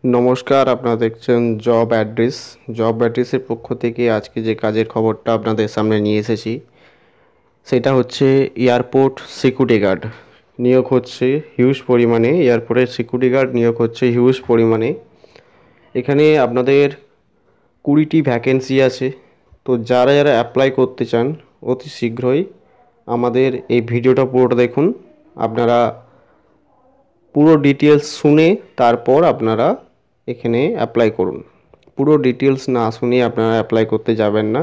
নমস্কার, আপনারা দেখছেন জব অ্যাড্রেসের পক্ষ থেকে আজকে যে কাজের খবরটা আপনাদের সামনে নিয়ে এসেছি সেটা হচ্ছে এয়ারপোর্ট সিকিউরিটি গার্ড নিয়োগ হচ্ছে হিউজ পরিমাণে। এয়ারপোর্টের সিকিউরিটি গার্ড নিয়োগ হচ্ছে হিউজ পরিমাণে। এখানে আপনাদের 20টি ভ্যাকেন্সি আছে। তো যারা যারা অ্যাপ্লাই করতে চান অতি শীঘ্রই আমাদের এই ভিডিওটা পুরোটা দেখুন। আপনারা পুরো ডিটেলস শুনে তারপর আপনারা এখানে অ্যাপ্লাই করুন। পুরো ডিটেলস না শুনে আপনারা অ্যাপ্লাই করতে যাবেন না,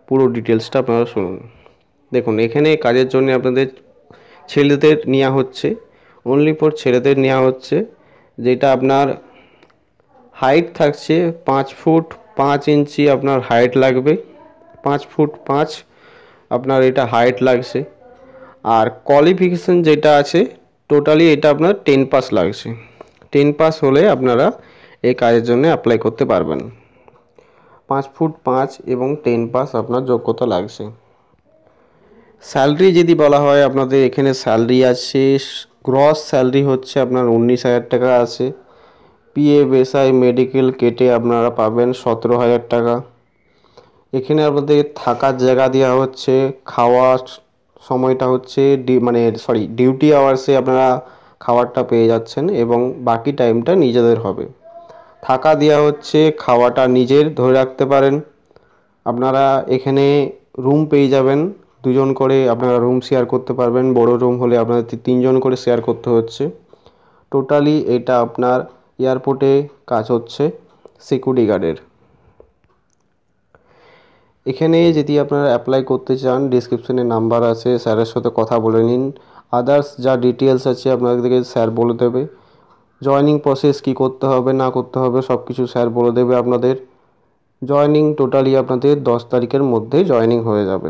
পুরো ডিটেলসটা আপনারা শুনুন। দেখুন, এখানে কাজের জন্য আপনাদের ছেলেদের নেওয়া হচ্ছে, অনলি ফর ছেলেদের নেওয়া হচ্ছে। যেটা আপনার হাইট থাকছে 5 ফুট 5 ইঞ্চি আপনার হাইট লাগবে, 5 ফুট 5 আপনার এটা হাইট লাগছে। আর কোয়ালিফিকেশন যেটা আছে টোটালি এটা আপনার 10 পাস লাগছে। 10 পাস হলে আপনারা এই কাজের জন্য অ্যাপ্লাই করতে পারবেন। 5 ফুট 5 এবং 10 পাস আপনার যোগ্যতা লাগছে। স্যালারি যদি বলা হয়, আপনাদের এখানে স্যালারি আছে, গ্রস স্যালারি হচ্ছে আপনার 19,000 টাকা আছে। পিএফ এসআই মেডিকেল কেটে আপনারা পাবেন 17,000 টাকা। এখানে আপনাদের থাকার জায়গা দেওয়া হচ্ছে, খাওয়ার সময়টা হচ্ছে ডিউটি আওয়ার্সে আপনারা খাবারটা পেয়ে যাচ্ছেন এবং বাকি টাইমটা নিজেদের হবে। থাকা দেওয়া হচ্ছে, খাওয়াটা নিজের ধরে রাখতে পারেন। আপনারা এখানে রুম পেয়ে যাবেন, দুজন করে আপনারা রুম শেয়ার করতে পারবেন। বড় রুম হলে আপনাদের 3জন করে শেয়ার করতে হচ্ছে। টোটালি এটা আপনার এয়ারপোর্টে কাজ হচ্ছে সিকিউরিটি গার্ডের। এখানে যদি আপনারা অ্যাপ্লাই করতে চান, ডিসক্রিপশনে নাম্বার আছে, স্যারের সাথে কথা বলে নিন। আদার্স যা ডিটেলস আছে আপনাদেরকে স্যার বলে দেবে। জয়নিং প্রসেস কী করতে হবে না করতে হবে সব কিছু স্যার বলে দেবে আপনাদের। জয়নিং টোটালি আপনাদের 10 তারিখের মধ্যে জয়নিং হয়ে যাবে।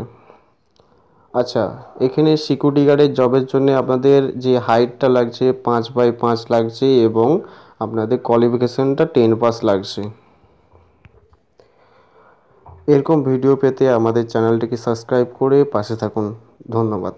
আচ্ছা, এখানে সিকিউরিটি গার্ডের জবের জন্য আপনাদের যে হাইটটা লাগছে 5x5 লাগছে এবং আপনাদের কোয়ালিফিকেশনটা 10 পাস লাগছে। এরকম ভিডিও পেতে আমাদের চ্যানেলটিকে সাবস্ক্রাইব করে পাশে থাকুন। ধন্যবাদ।